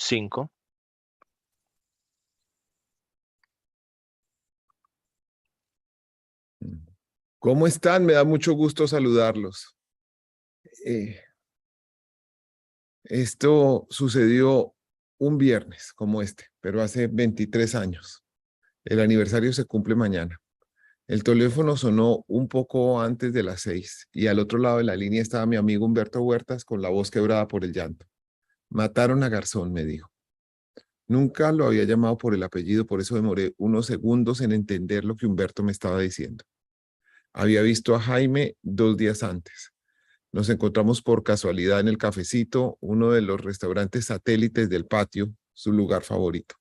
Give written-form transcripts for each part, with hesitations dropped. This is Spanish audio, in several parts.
5. ¿Cómo están? Me da mucho gusto saludarlos. Esto sucedió un viernes como este, pero hace 23 años. El aniversario se cumple mañana. El teléfono sonó un poco antes de las 6 y al otro lado de la línea estaba mi amigo Humberto Huertas con la voz quebrada por el llanto. Mataron a Garzón, me dijo. Nunca lo había llamado por el apellido, por eso demoré unos segundos en entender lo que Humberto me estaba diciendo. Había visto a Jaime 2 días antes. Nos encontramos por casualidad en el Cafecito, uno de los restaurantes satélites del patio, su lugar favorito.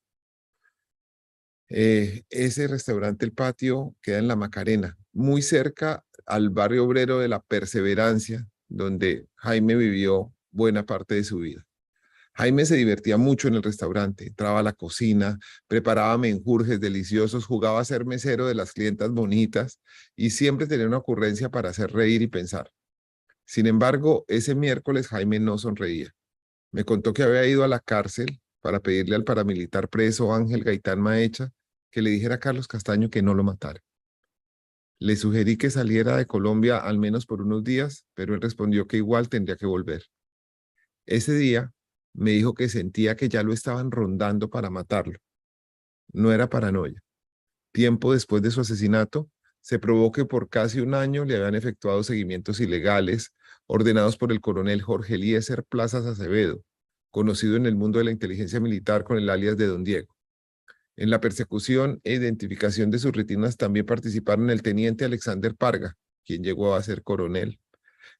Ese restaurante, el patio, queda en La Macarena, muy cerca al barrio obrero de La Perseverancia, donde Jaime vivió buena parte de su vida. Jaime se divertía mucho en el restaurante, entraba a la cocina, preparaba menjurjes deliciosos, jugaba a ser mesero de las clientas bonitas y siempre tenía una ocurrencia para hacer reír y pensar. Sin embargo, ese miércoles Jaime no sonreía. Me contó que había ido a la cárcel para pedirle al paramilitar preso Ángel Gaitán Maecha que le dijera a Carlos Castaño que no lo matara. Le sugerí que saliera de Colombia al menos por unos días, pero él respondió que igual tendría que volver. Ese día me dijo que sentía que ya lo estaban rondando para matarlo. No era paranoia. Tiempo después de su asesinato, se probó que por casi un año le habían efectuado seguimientos ilegales ordenados por el coronel Jorge Eliezer Plazas Acevedo, conocido en el mundo de la inteligencia militar con el alias de Don Diego. En la persecución e identificación de sus rutinas también participaron el teniente Alexander Parga, quien llegó a ser coronel,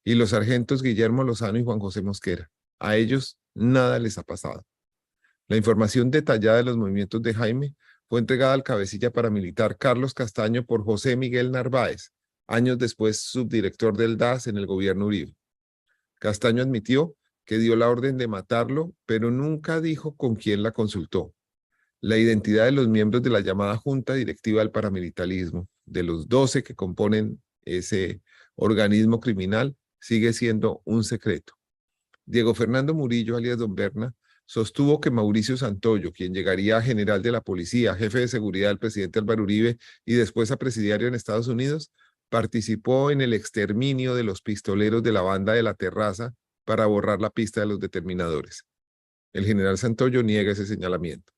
y los sargentos Guillermo Lozano y Juan José Mosquera. A ellos nada les ha pasado. La información detallada de los movimientos de Jaime fue entregada al cabecilla paramilitar Carlos Castaño por José Miguel Narváez, años después subdirector del DAS en el gobierno Uribe. Castaño admitió que dio la orden de matarlo, pero nunca dijo con quién la consultó. La identidad de los miembros de la llamada Junta Directiva del Paramilitarismo, de los 12 que componen ese organismo criminal, sigue siendo un secreto. Diego Fernando Murillo, alias Don Berna, sostuvo que Mauricio Santoyo, quien llegaría a general de la policía, jefe de seguridad del presidente Álvaro Uribe y después a presidiario en Estados Unidos, participó en el exterminio de los pistoleros de la banda de La Terraza para borrar la pista de los determinadores. El general Santoyo niega ese señalamiento.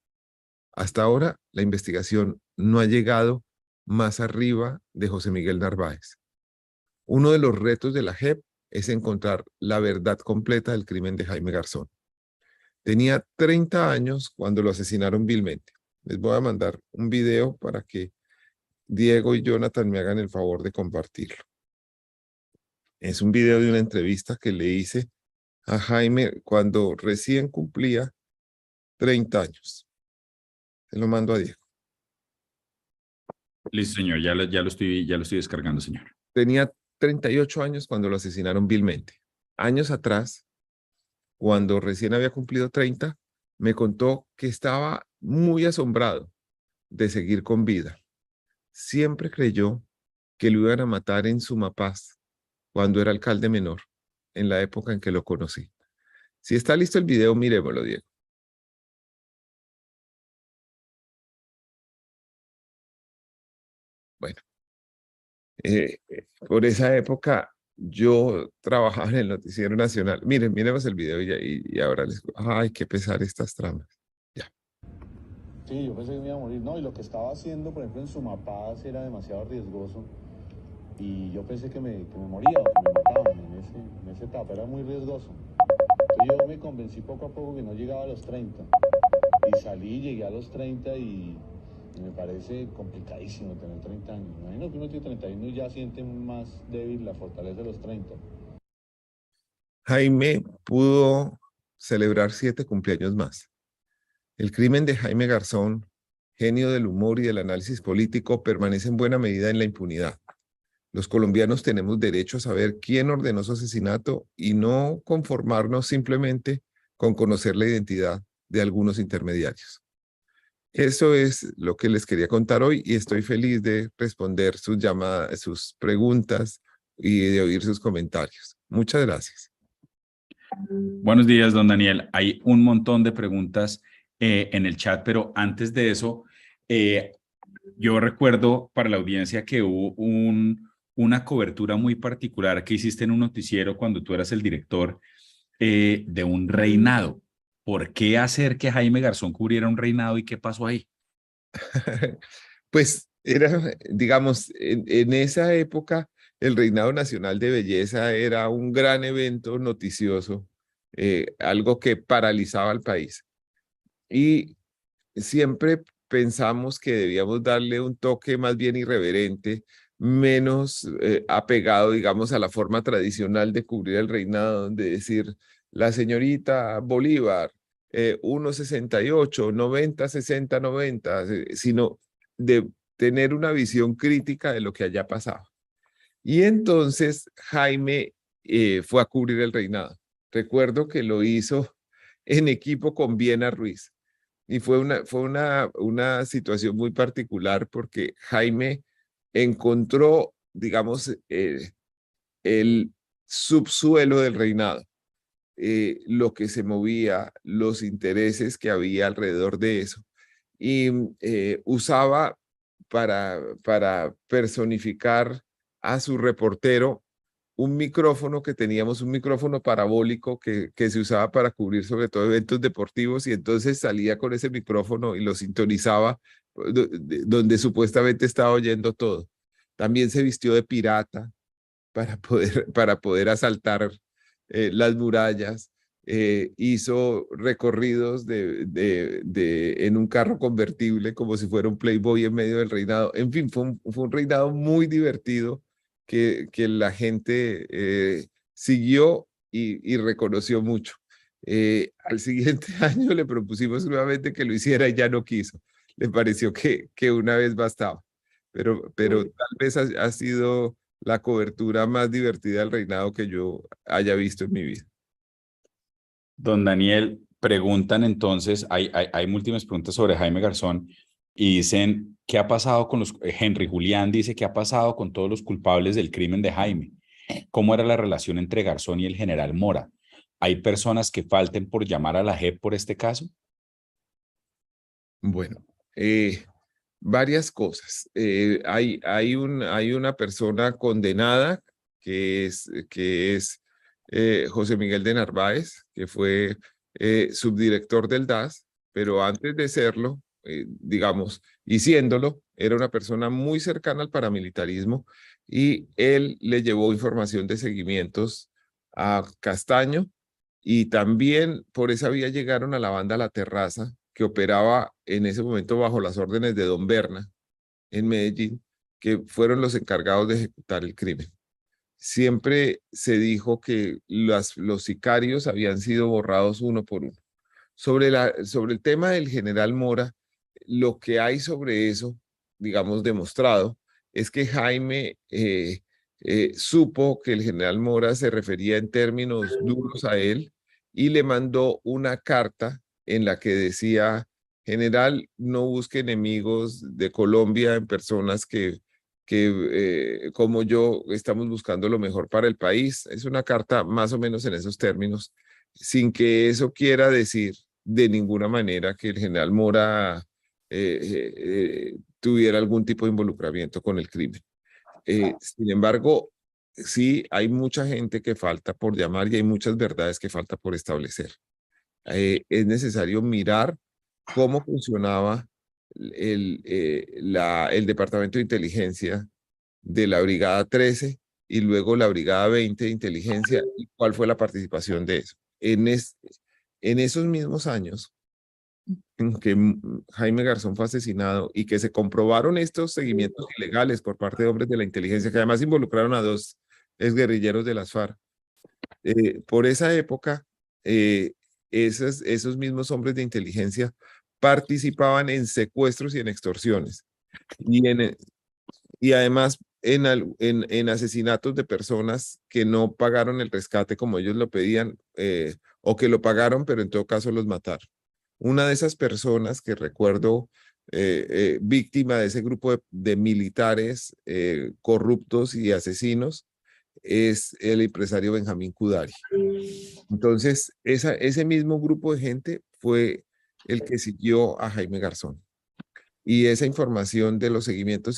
Hasta ahora, la investigación no ha llegado más arriba de José Miguel Narváez. Uno de los retos de la JEP es encontrar la verdad completa del crimen de Jaime Garzón. Tenía 30 años cuando lo asesinaron vilmente. Les voy a mandar un video para que Diego y Jonathan me hagan el favor de compartirlo. Es un video de una entrevista que le hice a Jaime cuando recién cumplía 30 años. Se lo mando a Diego. Listo, señor. Ya lo estoy descargando, señor. Tenía 38 años cuando lo asesinaron vilmente. Años atrás, cuando recién había cumplido 30, me contó que estaba muy asombrado de seguir con vida. Siempre creyó que lo iban a matar en Sumapaz, cuando era alcalde menor, en la época en que lo conocí. Si está listo el video, miremoslo, Diego. Bueno, por esa época yo trabajaba en el Noticiero Nacional. Miremos el video y ahora les... Ay, qué pesar estas tramas. Ya. Sí, yo pensé que me iba a morir. No, y lo que estaba haciendo, por ejemplo, en Sumapaz era demasiado riesgoso. Y yo pensé que me moría o que me mataban en esa etapa. Era muy riesgoso. Entonces yo me convencí poco a poco que no llegaba a los 30. Y salí, llegué a los 30 y me parece complicadísimo tener 30 años. Me imagino que uno tiene 31 y ya siente más débil la fortaleza de los 30. Jaime pudo celebrar 7 cumpleaños más. El crimen de Jaime Garzón, genio del humor y del análisis político, permanece en buena medida en la impunidad. Los colombianos tenemos derecho a saber quién ordenó su asesinato y no conformarnos simplemente con conocer la identidad de algunos intermediarios. Eso es lo que les quería contar hoy y estoy feliz de responder sus llamadas, sus preguntas y de oír sus comentarios. Muchas gracias. Buenos días, don Daniel. Hay un montón de preguntas en el chat, pero antes de eso, eh, yo recuerdo para la audiencia que hubo una cobertura muy particular que hiciste en un noticiero cuando tú eras el director de un reinado. ¿Por qué hacer que Jaime Garzón cubriera un reinado y qué pasó ahí? Pues era, digamos, en esa época el Reinado Nacional de Belleza era un gran evento noticioso, algo que paralizaba al país. Y siempre pensamos que debíamos darle un toque más bien irreverente, menos apegado, digamos, a la forma tradicional de cubrir el reinado, de decir, la señorita Bolívar, 1,68, 90, 60, 90, sino de tener una visión crítica de lo que haya pasado. Y entonces Jaime fue a cubrir el reinado. Recuerdo que lo hizo en equipo con Viena Ruiz. Y fue una situación muy particular porque Jaime encontró, digamos, el subsuelo del reinado, lo que se movía, los intereses que había alrededor de eso. Y usaba para personificar a su reportero un micrófono que teníamos, un micrófono parabólico que se usaba para cubrir sobre todo eventos deportivos y entonces salía con ese micrófono y lo sintonizaba donde supuestamente estaba oyendo todo. También se vistió de pirata para poder asaltar las murallas. Hizo recorridos en un carro convertible como si fuera un Playboy en medio del reinado. En fin, fue un reinado muy divertido que la gente siguió y reconoció mucho. Al siguiente año le propusimos nuevamente que lo hiciera y ya no quiso. Le pareció que una vez bastaba. Pero tal vez ha sido la cobertura más divertida del reinado que yo haya visto en mi vida. Don Daniel, preguntan entonces, hay múltiples preguntas sobre Jaime Garzón y dicen, ¿qué ha pasado con los, Henry Julián dice, ¿qué ha pasado con todos los culpables del crimen de Jaime? ¿Cómo era la relación entre Garzón y el general Mora? ¿Hay personas que falten por llamar a la JEP por este caso? Bueno, varias cosas. Hay una persona condenada que es José Miguel de Narváez, que fue subdirector del DAS, pero antes de serlo, digamos, y siéndolo, era una persona muy cercana al paramilitarismo y él le llevó información de seguimientos a Castaño y también por esa vía llegaron a la banda La Terraza, que operaba en ese momento bajo las órdenes de Don Berna en Medellín, que fueron los encargados de ejecutar el crimen. Siempre se dijo que los sicarios habían sido borrados uno por uno. Sobre el tema del general Mora, lo que hay sobre eso, digamos, demostrado, es que Jaime supo que el general Mora se refería en términos duros a él y le mandó una carta en la que decía, general, no busque enemigos de Colombia en personas que como yo estamos buscando lo mejor para el país. Es una carta más o menos en esos términos, sin que eso quiera decir de ninguna manera que el general Mora tuviera algún tipo de involucramiento con el crimen. Sin embargo, sí hay mucha gente que falta por llamar y hay muchas verdades que falta por establecer. Es necesario mirar cómo funcionaba el Departamento de Inteligencia de la Brigada 13 y luego la Brigada 20 de Inteligencia y cuál fue la participación de eso. En esos mismos años en que Jaime Garzón fue asesinado y que se comprobaron estos seguimientos ilegales por parte de hombres de la inteligencia que además involucraron a dos exguerrilleros de las FARC. Por esa época, esos mismos hombres de inteligencia participaban en secuestros y en extorsiones. Y además en asesinatos de personas que no pagaron el rescate como ellos lo pedían, o que lo pagaron, pero en todo caso los mataron. Una de esas personas que recuerdo víctima de ese grupo de militares corruptos y asesinos es el empresario Benjamín Kudari. Entonces, ese mismo grupo de gente fue el que siguió a Jaime Garzón. Y esa información de los seguimientos